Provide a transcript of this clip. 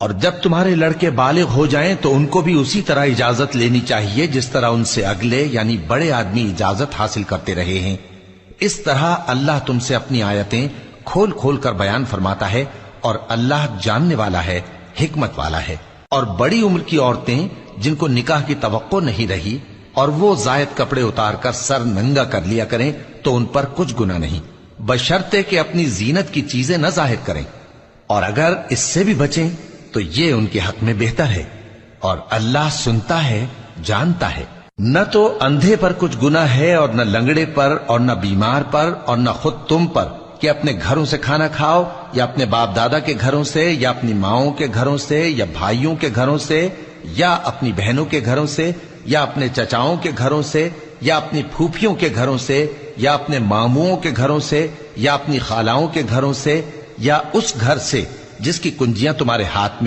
اور جب تمہارے لڑکے بالغ ہو جائیں تو ان کو بھی اسی طرح اجازت لینی چاہیے جس طرح ان سے اگلے یعنی بڑے آدمی اجازت حاصل کرتے رہے ہیں۔ اس طرح اللہ تم سے اپنی آیتیں کھول کھول کر بیان فرماتا ہے، اور اللہ جاننے والا ہے، حکمت والا ہے۔ اور بڑی عمر کی عورتیں جن کو نکاح کی توقع نہیں رہی اور وہ زائد کپڑے اتار کر سر ننگا کر لیا کریں تو ان پر کچھ گناہ نہیں، بشرطے کہ اپنی زینت کی چیزیں نہ ظاہر کریں، اور اگر اس سے بھی بچیں تو یہ ان کے حق میں بہتر ہے، اور اللہ سنتا ہے، جانتا ہے۔ نہ تو اندھے پر کچھ گناہ ہے اور نہ لنگڑے پر اور نہ بیمار پر اور نہ خود تم پر کہ اپنے گھروں سے کھانا کھاؤ یا اپنے باپ دادا کے گھروں سے یا اپنی ماؤں کے گھروں سے یا بھائیوں کے گھروں سے یا اپنی بہنوں کے گھروں سے یا اپنے چچاؤں کے گھروں سے یا اپنی پھوپھیوں کے گھروں سے یا اپنے ماموؤں کے گھروں سے یا اپنی خالاؤں کے گھروں سے یا اس گھر سے جس کی کنجیاں تمہارے ہاتھ میں